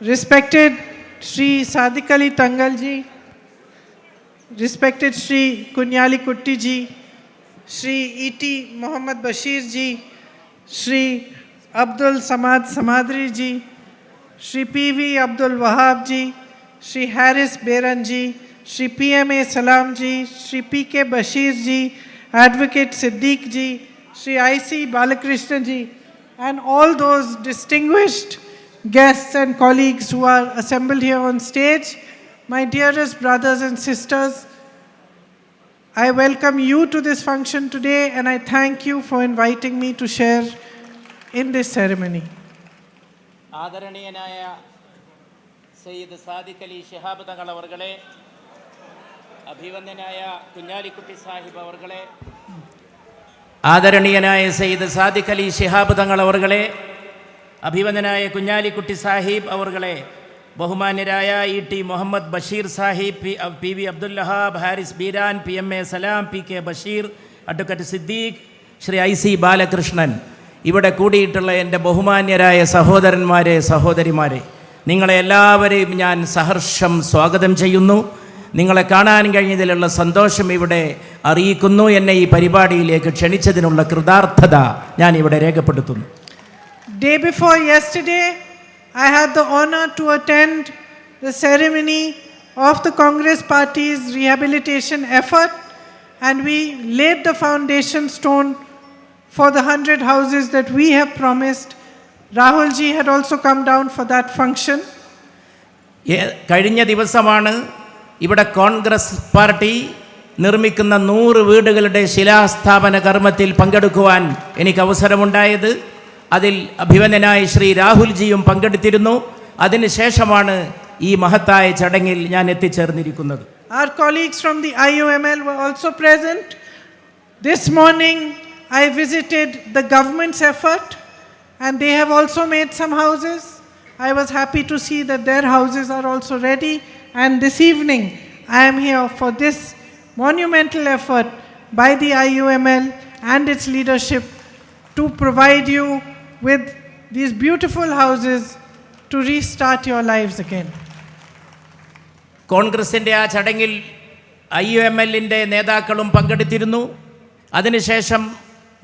Respected Shri Sadiq Ali Tangal ji, respected Shri Kunyali Kutti ji, Shri E.T. Mohammad Bashir ji, Shri Abdul Samad Samadri ji, Shri P.V. Abdul Wahab ji, Shri Haris Beran ji, Shri P.M.A. Salam ji, Shri P.K. Bashir ji, Advocate Siddiq ji, Shri I.C. Balakrishna ji, and all those distinguished guests and colleagues who are assembled here on stage, my dearest brothers and sisters, I welcome you to this function today and I thank you for inviting me to share in this ceremony. ആദരണീയനായ സയ്യിദ് സാദിഖ് അലി ശിഹാബ് തങ്ങൾ അവർകളെ, അഭിവന്ദനായ കുഞ്ഞാലിക്കുട്ടി സാഹിബ് അവർകളെ, ആദരണീയനായ സയ്യിദ് സാദിഖ് അലി ശിഹാബ് തങ്ങൾ അവർകളെ, അഭിവന്ദനായ കുഞ്ഞാലിക്കുട്ടി സാഹിബ് അവർകളെ, ബഹുമാന്യരായ ET. Muhammad Basheer Sahib, PV. Abdul Wahab, Haris Beeran, PMA. Salam, PK. Basheer, advocate Siddique, Shri I.C. Balakrishnan, ഇവിടെ കൂടിയിട്ടുള്ള എൻ്റെ ബഹുമാന്യരായ സഹോദരന്മാരെ, സഹോദരിമാരെ, നിങ്ങളെ എല്ലാവരെയും ഞാൻ സഹർഷം സ്വാഗതം ചെയ്യുന്നു. നിങ്ങളെ കാണാൻ കഴിഞ്ഞതിലുള്ള സന്തോഷം ഇവിടെ അറിയിക്കുന്നു. എന്നെ ഈ പരിപാടിയിലേക്ക് ക്ഷണിച്ചതിനുള്ള കൃതാർത്ഥത ഞാൻ ഇവിടെ രേഖപ്പെടുത്തുന്നു. Day before yesterday, I had the honor to attend the ceremony of the Congress Party's rehabilitation effort, and we laid the foundation stone for the 100 houses that we have promised. Rahul ji had also come down for that function. കഴിഞ്ഞ ദിവസമാണ് ഇവിടെ Congress party നിർമ്മിക്കുന്ന 100 വീടുകളുടെ ശിലാസ്ഥാപന കർമ്മത്തിൽ പങ്കെടുക്കുവാൻ എനിക്ക് അവസരമുണ്ടായത്. അതിൽ അഭിവന്ദനായ ശ്രീ രാഹുൽ ജിയും പങ്കെടുത്തിരുന്നു. അതിനുശേഷമാണ് ഈ മഹത്തായ ചടങ്ങിൽ ഞാൻ എത്തിച്ചേർന്നിരിക്കുന്നത്. Our colleagues from the IUML were also present. This morning I visited the government's effort and they have also made some houses. I was happy to see that their houses are also ready, and this evening I am here for this monumental effort by the IUML and its leadership to provide you with these beautiful houses to restart your lives again. കോൺഗ്രസിൻ്റെ ആ ചടങ്ങിൽ IUMLൻ്റെ നേതാക്കളും പങ്കെടുത്തിരുന്നു. അതിനുശേഷം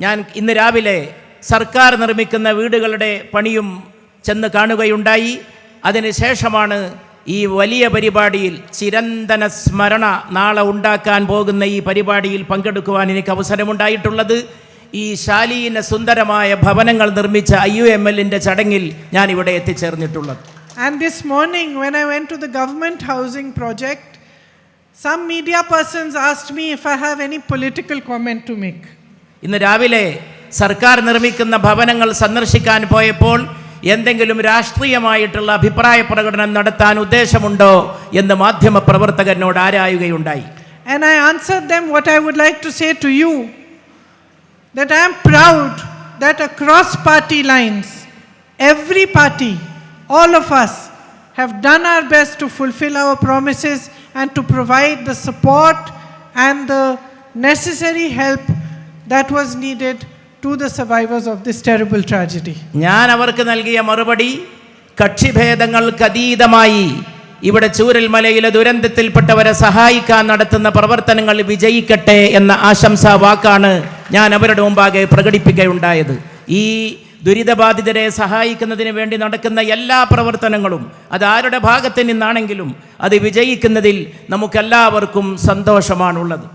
ഞാൻ ഇന്ന് രാവിലെ സർക്കാർ നിർമ്മിക്കുന്ന വീടുകളുടെ പണിയും ചെന്ന് കാണുകയുണ്ടായി. അതിനുശേഷമാണ് ഈ വലിയ പരിപാടിയിൽ ചിരന്തന സ്മരണ നാളെ ഉണ്ടാക്കാൻ പോകുന്ന ഈ പരിപാടിയിൽ പങ്കെടുക്കുവാൻ എനിക്ക് അവസരമുണ്ടായിട്ടുള്ളത്. ഈ ശാലീന സുന്ദരമായ ഭവനങ്ങൾ നിർമ്മിച്ച IUMLൻ്റെ ചടങ്ങിൽ ഞാൻ ഇവിടെ എത്തിച്ചേർന്നിട്ടുള്ളത്. And this morning when I went to the government housing project, some media persons asked me if I have any political comment to make. ഇന്ന് രാവിലെ സർക്കാർ നിർമ്മിക്കുന്ന ഭവനങ്ങൾ സന്ദർശിക്കാൻ പോയപ്പോൾ എന്തെങ്കിലും രാഷ്ട്രീയമായിട്ടുള്ള അഭിപ്രായ പ്രകടനം നടത്താൻ ഉദ്ദേശമുണ്ടോ എന്ന് മാധ്യമപ്രവർത്തകനോട് ആരായുകയുണ്ടായി. And I answered them what I would like to say to you, that I am proud that across party lines, every party, all of us have done our best to fulfill our promises and to provide the support and the necessary help that was needed to the survivors of this terrible tragedy. ഞാൻ അവർക്ക് നൽകിയ മറുപടി, കക്ഷിഭേദങ്ങൾക്ക് അതീതമായി ഇവിടെ ചൂരൽമലയിലെ ദുരന്തത്തിൽപ്പെട്ടവരെ സഹായിക്കാൻ നടത്തുന്ന പ്രവർത്തനങ്ങൾ വിജയിക്കട്ടെ എന്ന ആശംസാ വാക്കാണ് ഞാൻ അവരുടെ മുമ്പാകെ പ്രകടിപ്പിക്കുകയുണ്ടായത്. ഈ ദുരിതബാധിതരെ സഹായിക്കുന്നതിന് വേണ്ടി നടക്കുന്ന എല്ലാ പ്രവർത്തനങ്ങളും അത് ആരുടെ ഭാഗത്ത് നിന്നാണെങ്കിലും അത് വിജയിക്കുന്നതിൽ നമുക്കെല്ലാവർക്കും സന്തോഷമാണുള്ളത്.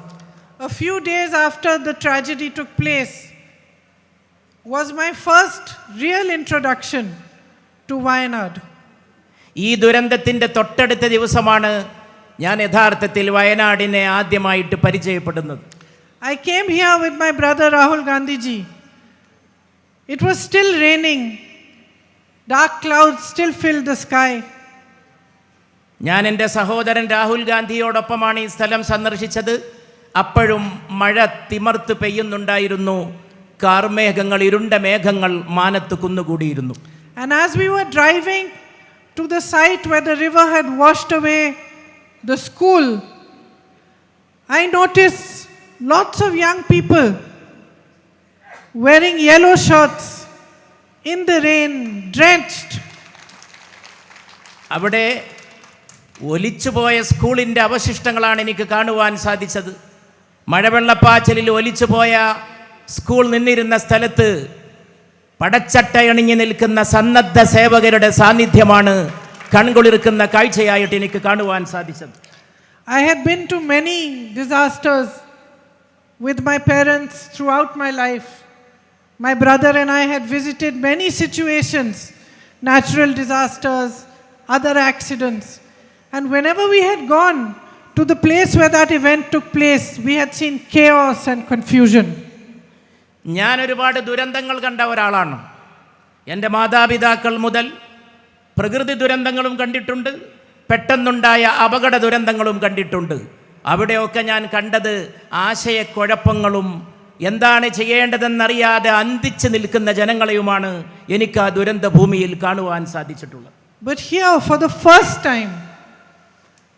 A few days after the tragedy took place was my first real introduction to Wayanad. ഈ ദുരന്തത്തിൻ്റെ തൊട്ടടുത്ത ദിവസമാണ് ഞാൻ യഥാർത്ഥത്തിൽ വയനാടിനെ ആദ്യമായിട്ട് പരിചയപ്പെടുന്നത്. I came here with my brother Rahul Gandhi ji. It was still raining. Dark clouds still filled the sky. ഞാൻ എൻ്റെ സഹോദരൻ രാഹുൽ ഗാന്ധിയോടൊപ്പമാണ് ഈ സ്ഥലം സന്ദർശിച്ചത്. അപ്പോഴും മഴ തിമർത്ത് പെയ്യുന്നുണ്ടായിരുന്നു. കാർമേഘങ്ങൾ, ഇരുണ്ട മേഘങ്ങൾ മാനത്ത് കുന്നുകൂടിയിരുന്നു. And as we were driving to the site where the river had washed away the school, I noticed lots of young people wearing yellow shirts in the rain, drenched. അവിടെ ഒലിച്ചുപോയ സ്കൂളിൻ്റെ അവശിഷ്ടങ്ങളാണ് എനിക്ക് കാണുവാൻ സാധിച്ചത്. മഴവെള്ളപ്പാച്ചിലിൽ ഒലിച്ചുപോയ സ്കൂൾ നിന്നിരുന്ന സ്ഥലത്ത് പടച്ചട്ടയണിഞ്ഞ് നിൽക്കുന്ന സന്നദ്ധ സേവകരുടെ സാന്നിധ്യമാണ് കൺകുളിർക്കുന്ന കാഴ്ചയായിട്ട് എനിക്ക് കാണുവാൻ സാധിച്ചത്. I had been to many disasters with my parents throughout my life. My brother and I had visited many situations, natural disasters, other accidents. And whenever we had gone to the place where that event took place, we had seen chaos and confusion. ഞാൻ ഒരുപാട് ദുരന്തങ്ങൾ കണ്ട ഒരാളാണ്. എൻ്റെ മാതാപിതാക്കൾ മുതൽ പ്രകൃതി ദുരന്തങ്ങളും കണ്ടിട്ടുണ്ട്, പെട്ടെന്നുണ്ടായ അപകട ദുരന്തങ്ങളും കണ്ടിട്ടുണ്ട്. അവിടെയൊക്കെ ഞാൻ കണ്ടത് ആശയക്കുഴപ്പങ്ങളും എന്താണ് ചെയ്യേണ്ടതെന്നറിയാതെ അന്തിച്ച് നിൽക്കുന്ന ജനങ്ങളെയുമാണ് എനിക്ക് ആ ദുരന്ത ഭൂമിയിൽ കാണുവാൻ സാധിച്ചിട്ടുള്ളത്. But here, for the first time,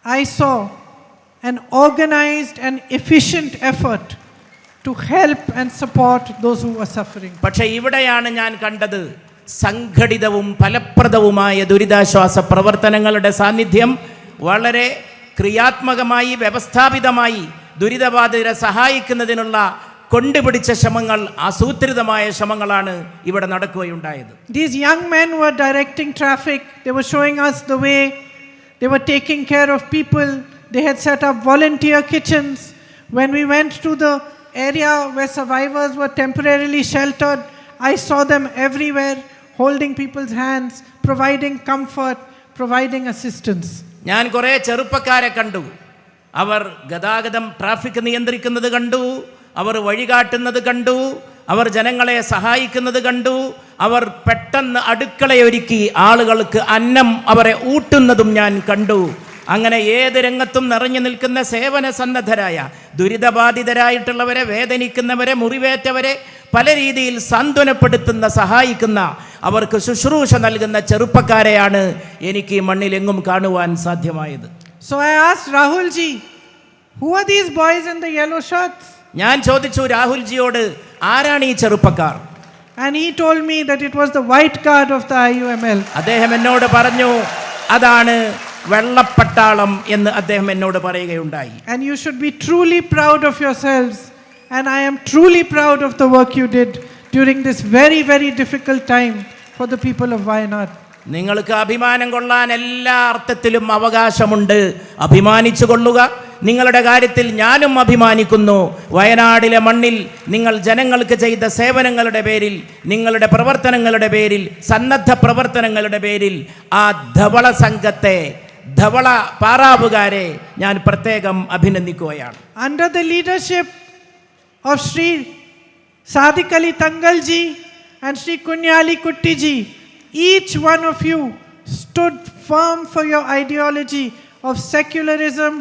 I saw an organized and efficient effort to help and support those who were suffering. പക്ഷേ ഇവിടെയാണ് ഞാൻ കണ്ടത് സംഘടിതവും ഫലപ്രദവുമായ ദുരിതാശ്വാസ പ്രവർത്തനങ്ങളുടെ സാന്നിധ്യം. വളരെ ക്രിയാത്മകമായി വ്യവസ്ഥാപിതമായി ദുരിതബാധിതരെ സഹായിക്കുന്നതിനുള്ള കൊണ്ടുപിടിച്ച ശ്രമങ്ങൾ, ആസൂത്രിതമായ ശ്രമങ്ങളാണ് ഇവിടെ നടക്കുകയുണ്ടായത്. These young men were directing traffic. They were showing us the way. They were taking care of people. They had set up volunteer kitchens. When we went to the area where survivors were temporarily sheltered, I saw them everywhere, holding people's hands, providing comfort, providing assistance. ഞാൻ കുറേ ചെറുപ്പക്കാരെ കണ്ടു. അവർ ഗതാഗതം traffic നിയന്ത്രിക്കുന്നത് കണ്ടു, അവർ വഴികാട്ടുന്നത് കണ്ടു, അവർ ജനങ്ങളെ സഹായിക്കുന്നത് കണ്ടു, അവർ പെട്ടെന്ന് അടുക്കളയൊരുക്കി ആളുകൾക്ക് അന്നം അവരെ ഊട്ടുന്നതും ഞാൻ കണ്ടു. അങ്ങനെ ഏത് രംഗത്തും നിറഞ്ഞു നിൽക്കുന്ന സേവന സന്നദ്ധരായ ദുരിതബാധിതരായിട്ടുള്ളവരെ, വേദനിക്കുന്നവരെ, മുറിവേറ്റവരെ പല രീതിയിൽ സാന്ത്വനപ്പെടുത്തുന്ന, സഹായിക്കുന്ന, അവർക്ക് ശുശ്രൂഷ നൽകുന്ന ചെറുപ്പക്കാരെയാണ് എനിക്ക് ഈ മണ്ണിലെങ്ങും കാണുവാൻ സാധ്യമായത്. So I asked Rahul ji, who are these boys in the yellow shirts? ഞാൻ ചോദിച്ചു രാഹുൽജിയോട്, ആരാണ് ഈ ചെറുപ്പക്കാർ? And he told me that it was the white guard of the IUML. അദ്ദേഹം എന്നോട് പറഞ്ഞു, അതാണ് വെള്ളപ്പട്ടാളം എന്ന് അദ്ദേഹം എന്നോട് പറയുകയുണ്ടായി. And you should be truly proud of yourselves. And I am truly proud of the work you did during this very, very difficult time for the people of Wayanad. നിങ്ങൾക്ക് അഭിമാനം കൊള്ളാൻ എല്ലാ അർത്ഥത്തിലും അവകാശമുണ്ട്. അഭിമാനിച്ചു കൊള്ളുക. നിങ്ങളുടെ കാര്യത്തിൽ ഞാനും അഭിമാനിക്കുന്നു. വയനാടിലെ മണ്ണിൽ നിങ്ങൾ ജനങ്ങൾക്ക് ചെയ്ത സേവനങ്ങളുടെ പേരിൽ, നിങ്ങളുടെ പ്രവർത്തനങ്ങളുടെ പേരിൽ, സന്നദ്ധ പ്രവർത്തനങ്ങളുടെ പേരിൽ ആ ധവള സംഘത്തെ, ധവള പാറാവുകാരെ ഞാൻ പ്രത്യേകം അഭിനന്ദിക്കുകയാണ്. Under the leadership of Sri Sadiq Ali Tangal ji and Sri Kunyali Kutti ji, each one of you stood firm for your ideology of secularism,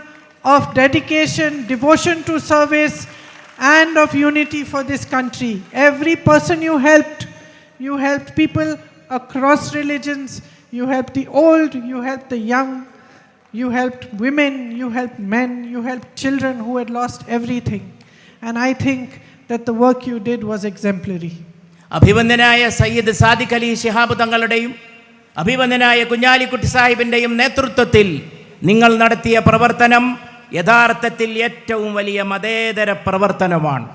of dedication, devotion to service, and of unity for this country. Every person you helped people across religions, you helped the old, you helped the young, you helped women, you helped men, you helped children who had lost everything. And I think that the work you did was exemplary. അഭിവന്ദനായ Sayyid Sadiq Ali Shihab തങ്ങളുടെയും അഭിവന്ദനായ Kunhalikutty സാഹിബിൻ്റെയും നേതൃത്വത്തിൽ നിങ്ങൾ നടത്തിയ പ്രവർത്തനം യഥാർത്ഥത്തിൽ ഏറ്റവും വലിയ മതേതര പ്രവർത്തനമാണ്.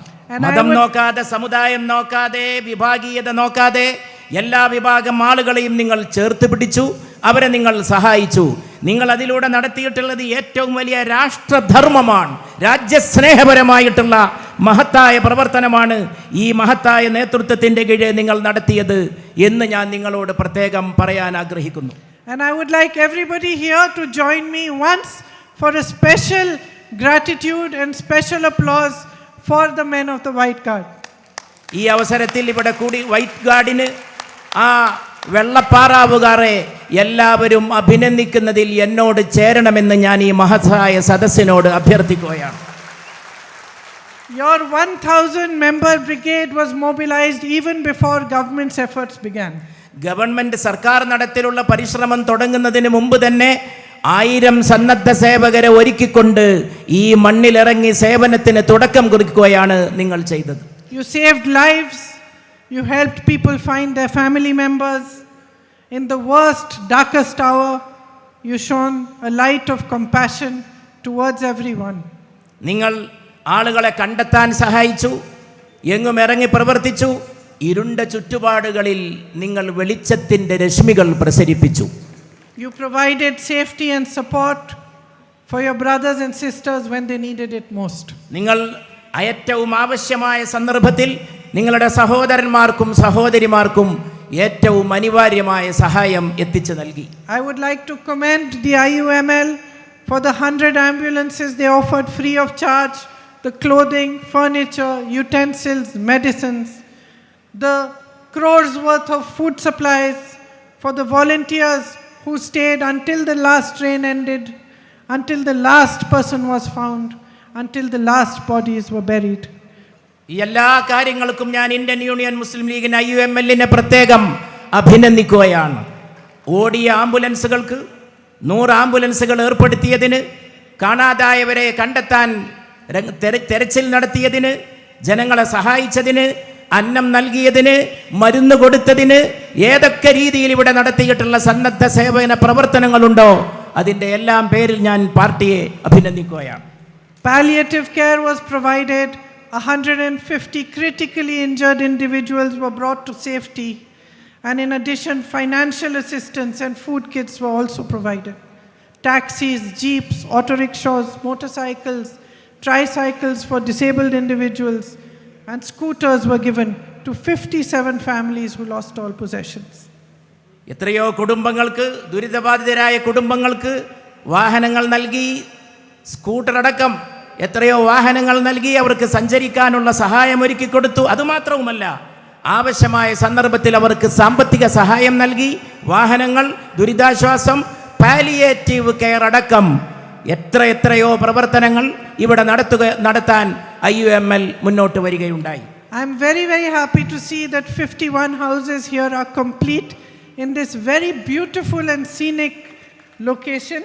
മതം നോക്കാതെ, സമുദായം നോക്കാതെ, വിഭാഗീയത നോക്കാതെ എല്ലാ വിഭാഗം ആളുകളെയും നിങ്ങൾ ചേർത്ത് പിടിച്ചു, അവരെ നിങ്ങൾ സഹായിച്ചു. നിങ്ങൾ അതിലൂടെ നടത്തിയിട്ടുള്ളത് ഏറ്റവും വലിയ രാഷ്ട്രധർമ്മമാണ്, രാജ്യസ്നേഹപരമായിട്ടുള്ള മഹത്തായ പ്രവർത്തനമാണ് ഈ മഹത്തായ നേതൃത്വത്തിൻ്റെ കീഴിൽ നിങ്ങൾ നടത്തിയത് എന്ന് ഞാൻ നിങ്ങളോട് പ്രത്യേകം പറയാൻ ആഗ്രഹിക്കുന്നു. And I would like everybody here to join me once for a special gratitude and special applause for the men of the White Guard. ഈ അവസരത്തിൽ ഇവിടെ കൂടി വൈറ്റ് ഗാർഡിന്, ആ വെള്ളപ്പാറാവുകാരെ എല്ലാവരും അഭിനന്ദിക്കുന്നതിൽ എന്നോട് ചേരണമെന്ന് ഞാൻ ഈ മഹത്തായ സദസ്സിനോട് അഭ്യർത്ഥിക്കുകയാണ്. Your 1,000 member brigade was mobilized even before government's efforts began. Government സർക്കാർ നടത്തിലുള്ള പരിശ്രമം തുടങ്ങുന്നതിന് മുമ്പ് തന്നെ 1000 സന്നദ്ധ സേവകരെ ഒരുക്കിക്കൊണ്ട് ഈ മണ്ണിലിറങ്ങി സേവനത്തിന് തുടക്കം കുറിക്കുകയാണ് നിങ്ങൾ ചെയ്തത്. You saved lives. You helped people find their family members in the worst, darkest hour. you shone a light of compassion towards everyone. നിങ്ങൾ ആളുകളെ കണ്ടെത്താൻ സഹായിച്ചു, എങ്ങും ഇറങ്ങി പ്രവർത്തിച്ചു, ഇരുണ്ട ചുറ്റുപാടുകളിൽ നിങ്ങൾ വെളിച്ചത്തിൻ്റെ രശ്മികൾ പ്രസരിപ്പിച്ചു. You provided safety and support for your brothers and sisters when they needed it most. നിങ്ങൾ ഏറ്റവും ആവശ്യമായ സന്ദർഭത്തിൽ നിങ്ങളുടെ സഹോദരന്മാർക്കും സഹോദരിമാർക്കും ഏറ്റവും അനിവാര്യമായ സഹായം എത്തിച്ചു നൽകി. I would like to commend the IUML for the 100 ambulances they offered free of charge, the clothing, furniture, utensils, medicines, the crores worth of food supplies for the volunteers who stayed until the last train ended, until the last person was found, until the last bodies were buried. ഈ എല്ലാ കാര്യങ്ങൾക്കും ഞാൻ Indian union മുസ്ലിം ലീഗിന് IUML-നെ പ്രത്യേകം അഭിനന്ദിക്കുകയാണ്. ഓടിയ ആംബുലൻസുകൾക്ക് 100 ആംബുലൻസുകൾ ഏർപ്പെടുത്തിയതിന്, കാണാതായവരെ കണ്ടെത്താൻ തെരച്ചിൽ നടത്തിയതിന്, ജനങ്ങളെ സഹായിച്ചതിന്, അന്നം നൽകിയതിന്, മരുന്ന് കൊടുത്തതിന്, ഏതൊക്കെ രീതിയിൽ ഇവിടെ നടത്തിയിട്ടുള്ള സന്നദ്ധ സേവന പ്രവർത്തനങ്ങളുണ്ടോ അതിൻ്റെ എല്ലാം പേരിൽ ഞാൻ പാർട്ടിയെ അഭിനന്ദിക്കുകയാണ്. Palliative care was provided. 150 critically injured individuals were brought to safety, and in addition, financial assistance and food kits were also provided. Taxis, jeeps, auto rickshaws, motorcycles, tricycles for disabled individuals, and scooters were given to 57 families who lost all possessions. എത്രയോ കുടുംബങ്ങൾക്ക്, ദുരിതബാധിതരായ കുടുംബങ്ങൾക്ക് വാഹനങ്ങൾ നൽകി, scooter അടക്കം എത്രയോ വാഹനങ്ങൾ നൽകി അവർക്ക് സഞ്ചരിക്കാനുള്ള സഹായം ഒരുക്കി കൊടുത്തു. അതുമാത്രവുമല്ല, ആവശ്യമായ സന്ദർഭത്തിൽ അവർക്ക് സാമ്പത്തിക സഹായം നൽകി. വാഹനങ്ങൾ, ദുരിതാശ്വാസം, പാലിയേറ്റീവ് കെയർ അടക്കം എത്രയോ പ്രവർത്തനങ്ങൾ ഇവിടെ നടത്താൻ IUML മുന്നോട്ട് വരികയുണ്ടായി. I am very, very happy to see that 51 houses here are complete in this very beautiful and scenic location.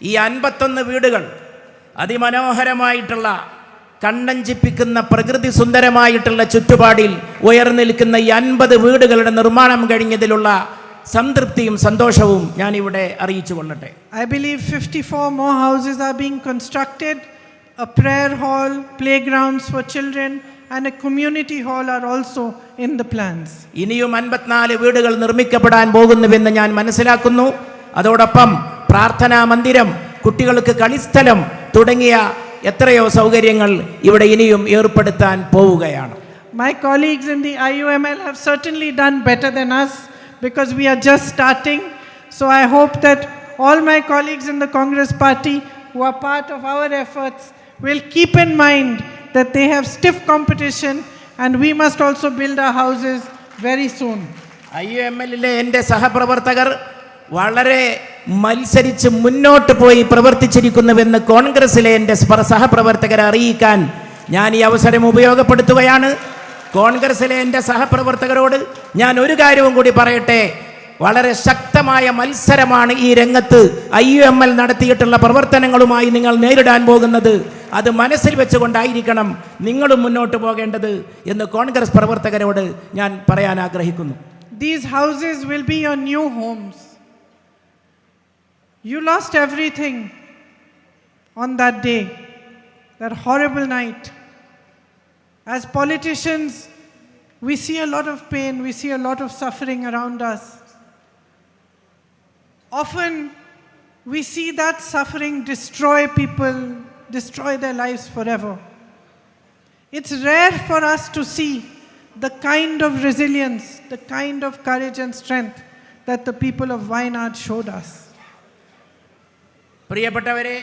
ഈ 51 വീടുകൾ അതിമനോഹരമായിട്ടുള്ള, കണ്ണഞ്ചിപ്പിക്കുന്ന, പ്രകൃതി സുന്ദരമായിട്ടുള്ള ചുറ്റുപാടിൽ ഉയർന്നു നിൽക്കുന്ന ഈ 50 വീടുകളുടെ നിർമ്മാണം കഴിഞ്ഞതിലുള്ള സംതൃപ്തിയും സന്തോഷവും ഞാൻ ഇവിടെ അറിയിച്ചു കൊള്ളട്ടെ. I believe 54 more houses are being constructed. A prayer hall, playgrounds for children, and a community hall are also in the plans. ഇനിയും 54 വീടുകൾ നിർമ്മിക്കപ്പെടാൻ പോകുന്നുവെന്ന് ഞാൻ മനസ്സിലാക്കുന്നു. അതോടൊപ്പം പ്രാർത്ഥനാ മന്ദിരം, കുട്ടികൾക്ക് കളിസ്ഥലം തുടങ്ങിയ എത്രയോ സൗകര്യങ്ങൾ ഇവിടെ ഇനിയും ഏർപ്പെടുത്താൻ പോവുകയാണ്. My colleagues in the IUML have certainly done better than us because we are just starting. So I hope that all my colleagues in the Congress party who are part of our efforts will keep in mind that they have stiff competition and we must also build our houses very soon. IUML-ലെ എൻ്റെ സഹപ്രവർത്തകർ വളരെ മത്സരിച്ച് മുന്നോട്ട് പോയി പ്രവർത്തിച്ചിരിക്കുന്നുവെന്ന് കോൺഗ്രസിലെ എൻ്റെ സഹപ്രവർത്തകരെ അറിയിക്കാൻ ഞാൻ ഈ അവസരം ഉപയോഗപ്പെടുത്തുകയാണ്. കോൺഗ്രസിലെ എൻ്റെ സഹപ്രവർത്തകരോട് ഞാൻ ഒരു കാര്യവും കൂടി പറയട്ടെ. വളരെ ശക്തമായ മത്സരമാണ് ഈ രംഗത്ത് IUML നടത്തിയിട്ടുള്ള പ്രവർത്തനങ്ങളുമായി നിങ്ങൾ നേരിടാൻ പോകുന്നത്. അത് മനസ്സിൽ വെച്ചുകൊണ്ടായിരിക്കണം നിങ്ങളും മുന്നോട്ട് പോകേണ്ടത് എന്ന് കോൺഗ്രസ് പ്രവർത്തകരോട് ഞാൻ പറയാൻ ആഗ്രഹിക്കുന്നു. These houses will be your new homes. You lost everything on that day, that horrible night. As politicians, we see a lot of pain, we see a lot of suffering around us. Often, we see that suffering destroy people, destroy their lives forever. It's rare for us to see the kind of resilience, the kind of courage and strength that the people of Wayanad showed us. പ്രിയപ്പെട്ടവരെ,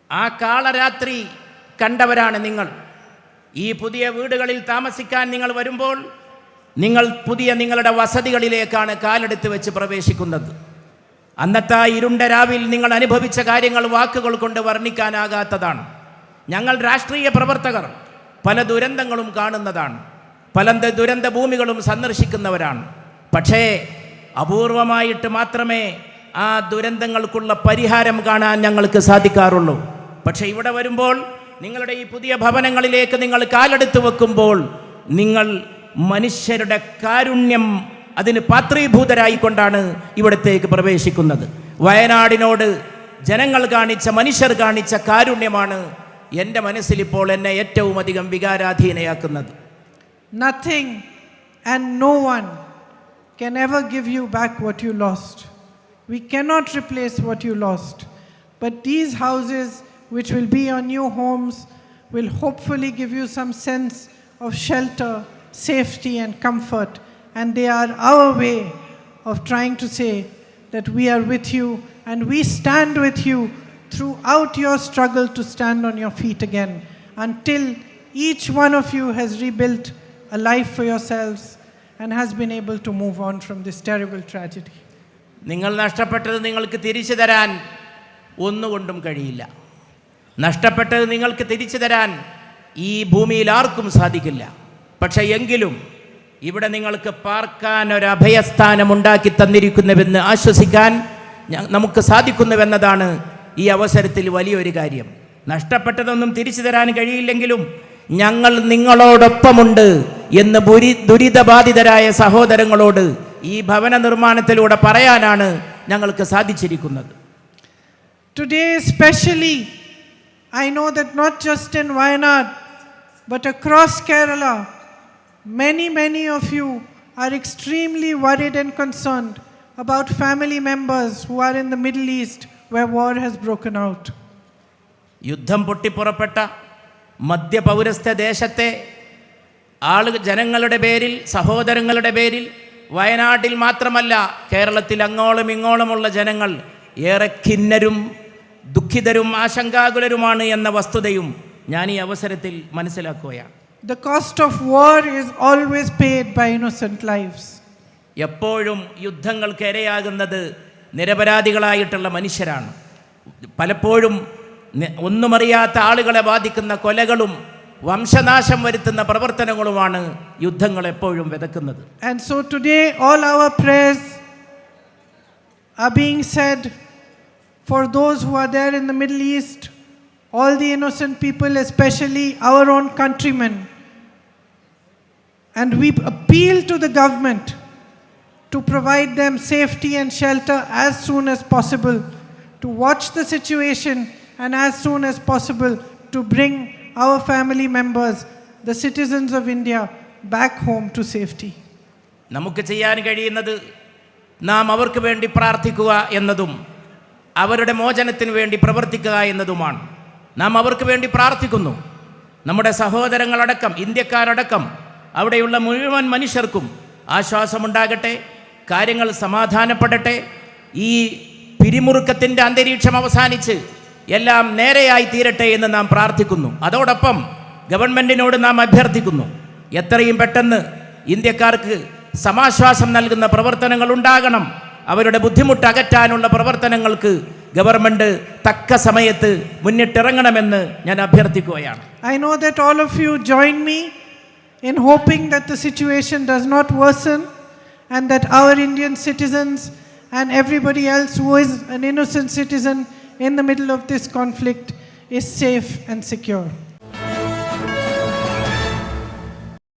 ആ കാളരാത്രി കണ്ടവരാണ് നിങ്ങൾ. ഈ പുതിയ വീടുകളിൽ താമസിക്കാൻ നിങ്ങൾ വരുമ്പോൾ നിങ്ങൾ നിങ്ങളുടെ വസതികളിലേക്കാണ് കാലെടുത്ത് വെച്ച് പ്രവേശിക്കുന്നത്. അന്നത്തെ ഇരുണ്ട രാവിൽ നിങ്ങൾ അനുഭവിച്ച കാര്യങ്ങൾ വാക്കുകൾ കൊണ്ട് വർണ്ണിക്കാനാകാത്തതാണ്. ഞങ്ങൾ രാഷ്ട്രീയ പ്രവർത്തകർ പല ദുരന്തങ്ങളും കാണുന്നതാണ്, പല ദുരന്ത ഭൂമികളും സന്ദർശിക്കുന്നവരാണ്. പക്ഷേ അപൂർവമായിട്ട് മാത്രമേ ആ ദുരന്തങ്ങൾക്കുള്ള പരിഹാരം കാണാൻ ഞങ്ങൾക്ക് സാധിക്കാറുള്ളൂ. പക്ഷേ ഇവിടെ വരുമ്പോൾ, നിങ്ങളുടെ ഈ പുതിയ ഭവനങ്ങളിലേക്ക് നിങ്ങൾ കാലെടുത്ത് വെക്കുമ്പോൾ, നിങ്ങൾ മനുഷ്യരുടെ കാരുണ്യം അതിന് പാത്രീഭൂതരായിക്കൊണ്ടാണ് ഇവിടത്തേക്ക് പ്രവേശിക്കുന്നത്. വയനാടിനോട് ജനങ്ങൾ കാണിച്ച, മനുഷ്യർ കാണിച്ച കാരുണ്യമാണ് എൻ്റെ മനസ്സിലിപ്പോൾ എന്നെ ഏറ്റവും അധികം വികാരാധീനയാക്കുന്നത്. Nothing and no one can ever give you back what you lost. We cannot replace what you lost. But these houses, which will be your new homes, will hopefully give you some sense of shelter, safety and comfort. And they are our way of trying to say that we are with you and we stand with you throughout your struggle to stand on your feet again, until each one of you has rebuilt a life for yourselves and has been able to move on from this terrible tragedy. നിങ്ങൾ നഷ്ടപ്പെട്ടത് നിങ്ങൾക്ക് തിരിച്ചു തരാൻ ഒന്നുകൊണ്ടും കഴിയില്ല. നഷ്ടപ്പെട്ടത് നിങ്ങൾക്ക് തിരിച്ചു തരാൻ ഈ ഭൂമിയിൽ ആർക്കും സാധിക്കില്ല. പക്ഷേ എങ്കിലും ഇവിടെ നിങ്ങൾക്ക് പാർക്കാൻ ഒരു അഭയസ്ഥാനം ഉണ്ടാക്കി തന്നിരിക്കുന്നുവെന്ന് ആശ്വസിക്കാൻ നമുക്ക് സാധിക്കുന്നുവെന്നതാണ് ഈ അവസരത്തിൽ വലിയൊരു കാര്യം. നഷ്ടപ്പെട്ടതൊന്നും തിരിച്ചു തരാൻ കഴിയില്ലെങ്കിലും ഞങ്ങൾ നിങ്ങളോടൊപ്പമുണ്ട് എന്ന് ദുരിതബാധിതരായ സഹോദരങ്ങളോട് ഈ ഭവന നിർമ്മാണത്തിലൂടെ പറയാനാണ് ഞങ്ങൾക്ക് സാധിച്ചിരിക്കുന്നത്. Today especially, I know that not just in Wayanad, but across Kerala, many of you are extremely worried and concerned about family members who are in the Middle East where war has broken out. യുദ്ധം പൊട്ടിപ്പുറപ്പെട്ട മധ്യപൗരസ്ത്യ ദേശത്തെ ജനങ്ങളുടെ പേരിൽ, സഹോദരങ്ങളുടെ പേരിൽ വയനാട്ടിൽ മാത്രമല്ല കേരളത്തിൽ അങ്ങോളം ഇങ്ങോളമുള്ള ജനങ്ങൾ ഏറെ ഖിന്നരും ദുഃഖിതരും ആശങ്കാകുലരുമാണ് എന്ന വസ്തുതയും ഞാൻ ഈ അവസരത്തിൽ മനസ്സിലാക്കുകയാണ്. The cost of war is always paid by innocent lives. എപ്പോഴും യുദ്ധങ്ങൾക്ക് ഇരയാകുന്നത് നിരപരാധികളായിട്ടുള്ള മനുഷ്യരാണ്. പലപ്പോഴും ഒന്നുമറിയാത്ത ആളുകളെ ബാധിക്കുന്ന കൊലകളും വംശനാശം വരുത്തുന്ന പ്രവർത്തനങ്ങളുമാണ് യുദ്ധങ്ങൾ എപ്പോഴും വിതക്കുന്നത്. And so today all our prayers are being said for those who are there in the Middle East, all the innocent people, especially our own countrymen. And we appeal to the government to provide them safety and shelter as soon as possible, to watch the situation and as soon as possible to bring our family members, the citizens of India, back home to safety. നമുക്ക് ചെയ്യാൻ കഴിയുന്നത് നാം അവർക്ക് വേണ്ടി പ്രാർത്ഥിക്കുക എന്നതും അവരുടെ മോചനത്തിന് വേണ്ടി പ്രവർത്തിക്കുക എന്നതുമാണ്. നാം അവർക്ക് വേണ്ടി പ്രാർത്ഥിക്കുന്നു. നമ്മുടെ സഹോദരങ്ങളടക്കം, ഇന്ത്യക്കാരടക്കം അവിടെയുള്ള മുഴുവൻ മനുഷ്യർക്കും ആശ്വാസമുണ്ടാകട്ടെ, കാര്യങ്ങൾ സമാധാനപ്പെടട്ടെ, ഈ പിരിമുറുക്കത്തിൻ്റെ അന്തരീക്ഷം അവസാനിച്ച് എല്ലാം നേരെയായി തീരട്ടെ എന്ന് നാം പ്രാർത്ഥിക്കുന്നു. അതോടൊപ്പം ഗവൺമെൻറ്റിനോട് നാം അഭ്യർത്ഥിക്കുന്നു, എത്രയും പെട്ടെന്ന് ഇന്ത്യക്കാർക്ക് സമാശ്വാസം നൽകുന്ന പ്രവർത്തനങ്ങൾ ഉണ്ടാകണം. അവരുടെ ബുദ്ധിമുട്ട് അകറ്റാനുള്ള പ്രവർത്തനങ്ങൾക്ക് ഗവൺമെൻറ് തക്ക സമയത്ത് മുന്നിട്ടിറങ്ങണമെന്ന് ഞാൻ അഭ്യർത്ഥിക്കുകയാണ്. I know that all of you join me in hoping that the situation does not worsen and that our Indian citizens and everybody else who is an innocent citizen in the middle of this conflict is safe and secure.